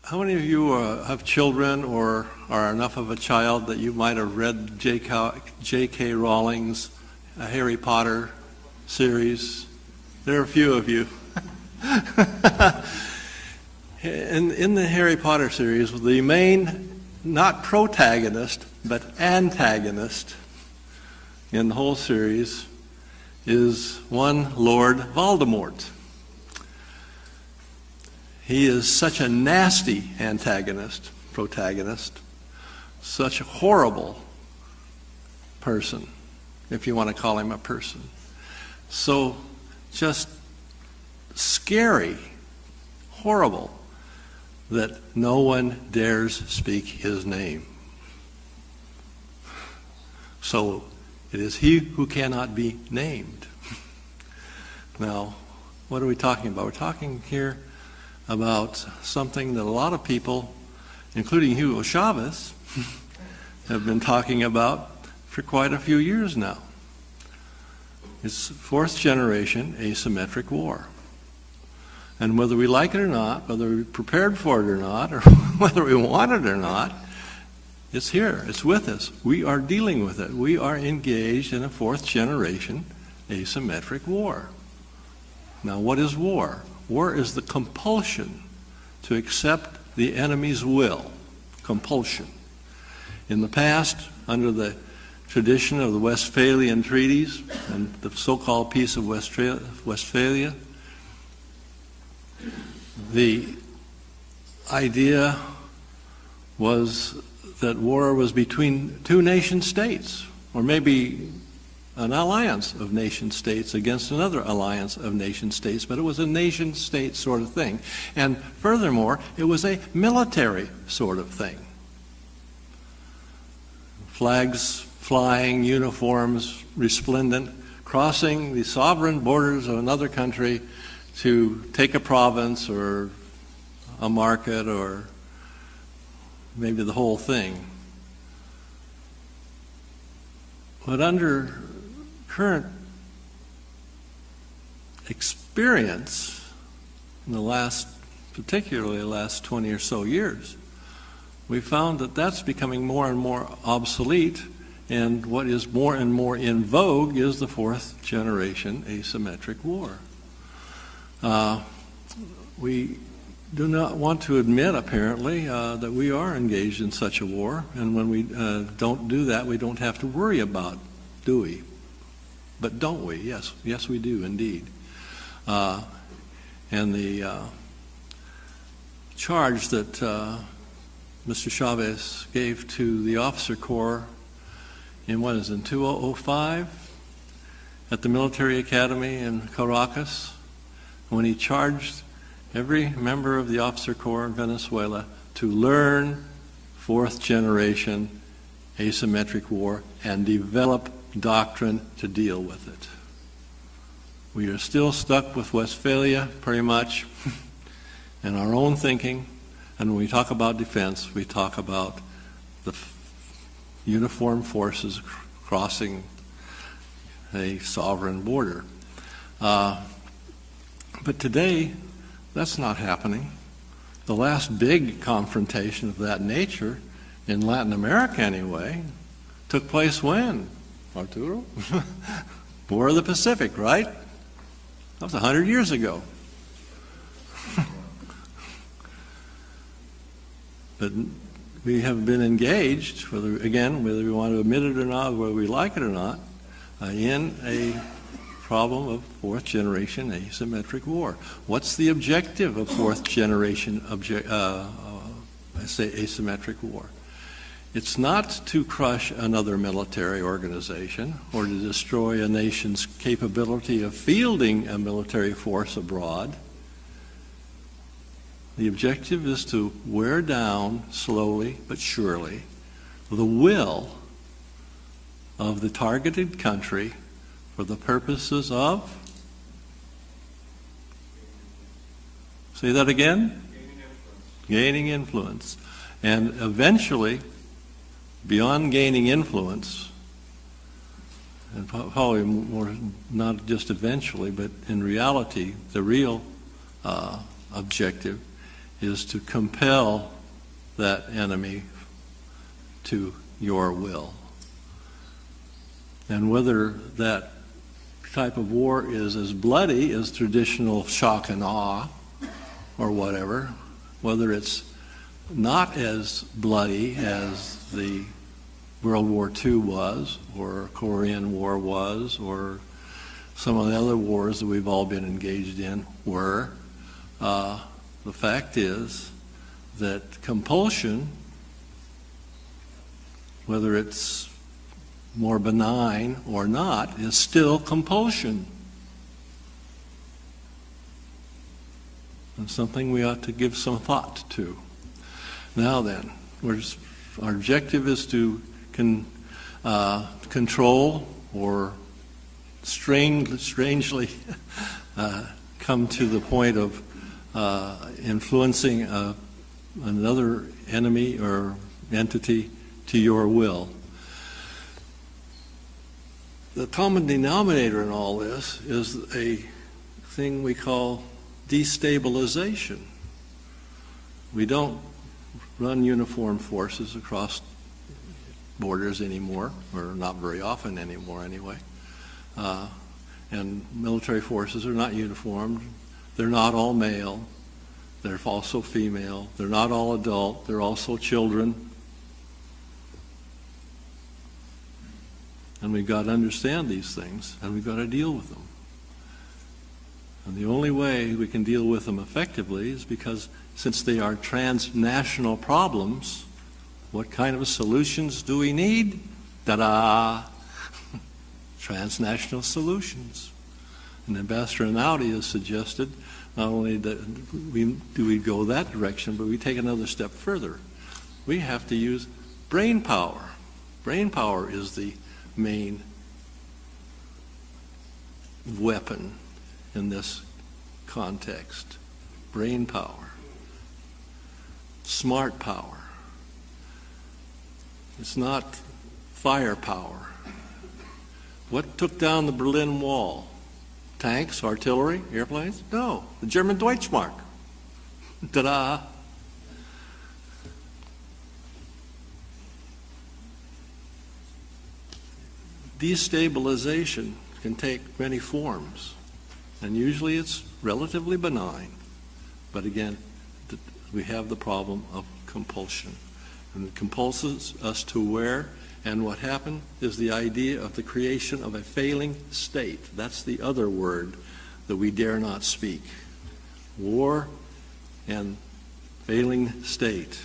How many of you have children or are enough of a child that you might have read J.K. Rowling's Harry Potter series? There are a few of you. In the Harry Potter series, the main, not protagonist, but antagonist in the whole series is one Lord Voldemort. He is such a nasty protagonist, such a horrible person, if you want to call him a person. So just scary, horrible, that no one dares speak his name. So it is he who cannot be named. Now, what are we talking about? We're talking here about something that a lot of people, including Hugo Chavez, have been talking about for quite a few years now. It's fourth generation asymmetric war. And whether we like it or not, whether we're prepared for it or not, or whether we want it or not, it's here, it's with us. We are dealing with it. We are engaged in a fourth generation asymmetric war. Now, what is war? War is the compulsion to accept the enemy's will. Compulsion. In the past, under the tradition of the Westphalian treaties and the so-called Peace of Westphalia, the idea was that war was between two nation states, or maybe an alliance of nation states against another alliance of nation states, but it was a nation state sort of thing. And furthermore, it was a military sort of thing. Flags flying, uniforms resplendent, crossing the sovereign borders of another country to take a province or a market or maybe the whole thing. But under current experience in the last, particularly the last 20 or so years, we found that that's becoming more and more obsolete, and what is more and more in vogue is the fourth generation asymmetric war. We do not want to admit, apparently, that we are engaged in such a war, and when we don't do that, we don't have to worry about it, do we? But don't we? Yes, yes we do indeed. And the charge that Mr. Chavez gave to the officer corps in 2005 at the military academy in Caracas, when he charged every member of the officer corps in Venezuela to learn fourth generation asymmetric war and develop doctrine to deal with it. We are still stuck with Westphalia, pretty much, and our own thinking. And when we talk about defense, we talk about the uniformed forces crossing a sovereign border. But today, that's not happening. The last big confrontation of that nature, in Latin America anyway, took place when? Arturo? War of the Pacific, right? That was 100 years ago. But we have been engaged, whether we want to admit it or not, whether we like it or not, in a problem of fourth generation asymmetric war. What's the objective of fourth generation asymmetric war? It's not to crush another military organization or to destroy a nation's capability of fielding a military force abroad. The objective is to wear down, slowly but surely, the will of the targeted country for the purposes of, say that again? Gaining influence. And eventually, beyond gaining influence, and probably more, not just eventually, but in reality, the real objective is to compel that enemy to your will. And whether that type of war is as bloody as traditional shock and awe or whatever, whether it's not as bloody as the World War II was, or Korean War was, or some of the other wars that we've all been engaged in were, the fact is that compulsion, whether it's more benign or not, is still compulsion. And something we ought to give some thought to. Now then, our objective is to control or strangely come to the point of influencing another enemy or entity to your will. The common denominator in all this is a thing we call destabilization. We don't run uniformed forces across borders anymore, or not very often anymore anyway. And military forces are not uniformed. They're not all male. They're also female. They're not all adult. They're also children. And we've got to understand these things, and we've got to deal with them. And the only way we can deal with them effectively is because, since they are transnational problems, what kind of solutions do we need? Ta-da! Transnational solutions. And Ambassador Naudi has suggested not only that we go that direction, but we take another step further. We have to use brain power. Brain power is the main weapon in this context. Brain power. Smart power. It's not firepower. What took down the Berlin Wall? Tanks, artillery, airplanes? No, the German Deutschmark. Ta-da! Destabilization can take many forms, and usually it's relatively benign. But again, we have the problem of compulsion. And it compulses us to where, and what happened is the idea of the creation of a failing state. That's the other word that we dare not speak. War and failing state.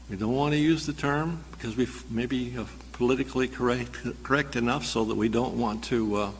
We don't want to use the term because we may be politically correct enough so that we don't want to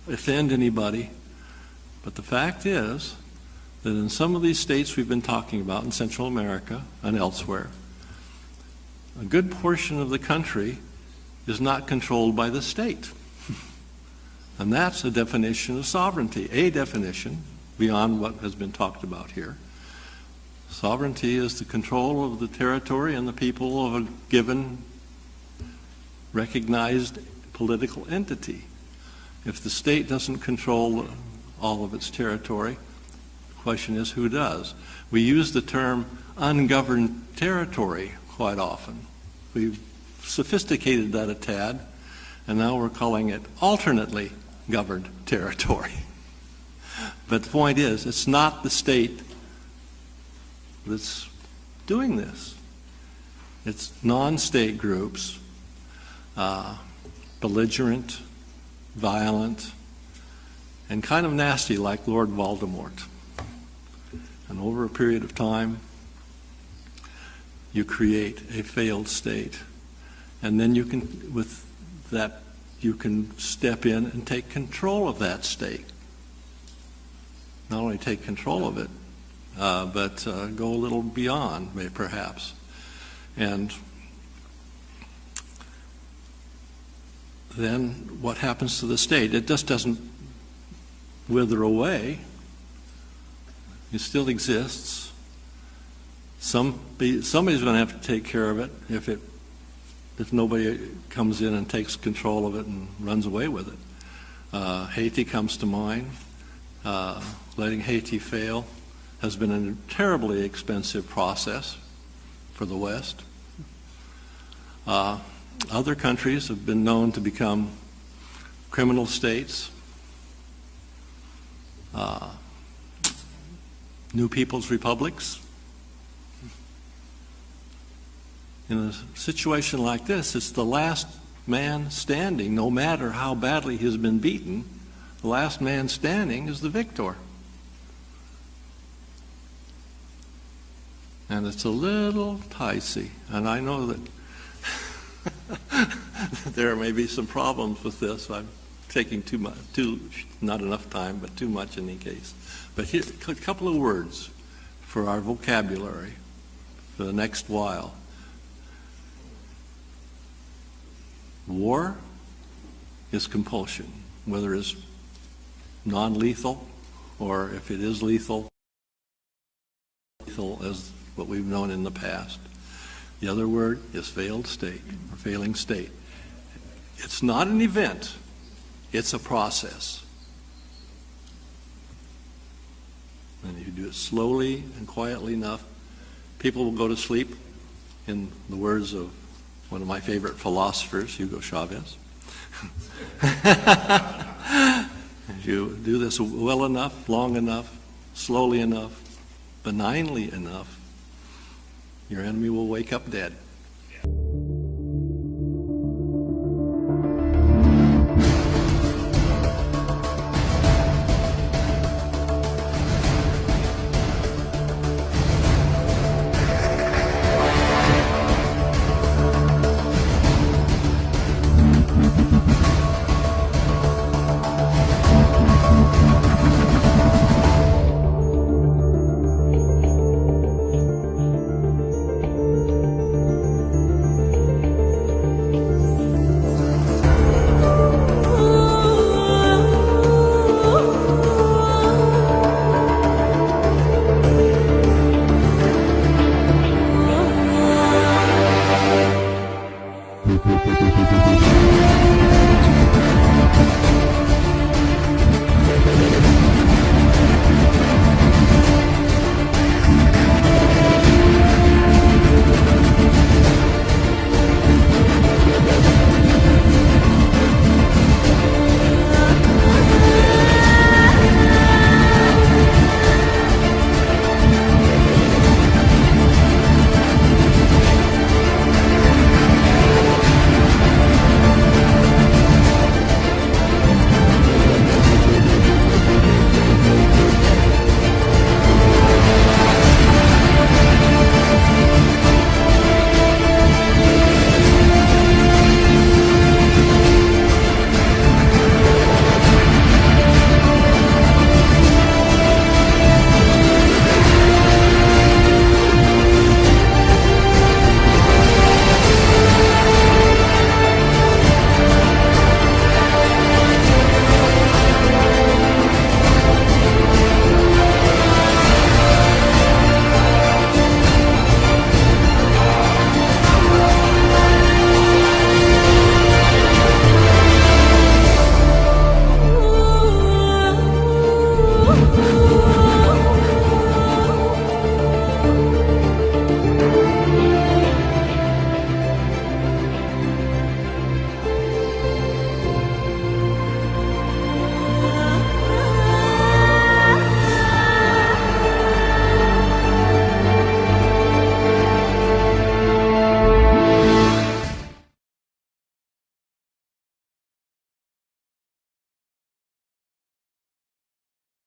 offend anybody. But the fact is that in some of these states we've been talking about in Central America and elsewhere, a good portion of the country is not controlled by the state. And that's a definition of sovereignty, a definition beyond what has been talked about here. Sovereignty is the control of the territory and the people of a given recognized political entity. If the state doesn't control all of its territory, the question is who does? We use the term ungoverned territory quite often. We've sophisticated that a tad, and now we're calling it alternately governed territory. But the point is, it's not the state that's doing this. It's non-state groups, belligerent, violent, and kind of nasty like Lord Voldemort. And over a period of time, you create a failed state. And then you can, with that, you can step in and take control of that state. Not only take control of it, but go a little beyond, perhaps. And then what happens to the state? It just doesn't wither away. It still exists. Somebody's going to have to take care of it if nobody comes in and takes control of it and runs away with it. Haiti comes to mind. letting Haiti fail has been a terribly expensive process for the West. Other countries have been known to become criminal states, new people's republics. In a situation like this, it's the last man standing, no matter how badly he's been beaten, the last man standing is the victor. And it's a little dicey, and I know that there may be some problems with this. I'm taking too much, not enough time, but too much in any case. But here, a couple of words for our vocabulary for the next while. War is compulsion, whether it's non-lethal or if it is lethal as what we've known in the past. The other word is failed state or failing state. It's not an event, it's a process. And if you do it slowly and quietly enough, people will go to sleep, in the words of one of my favorite philosophers, Hugo Chavez. If you do this well enough, long enough, slowly enough, benignly enough, your enemy will wake up dead.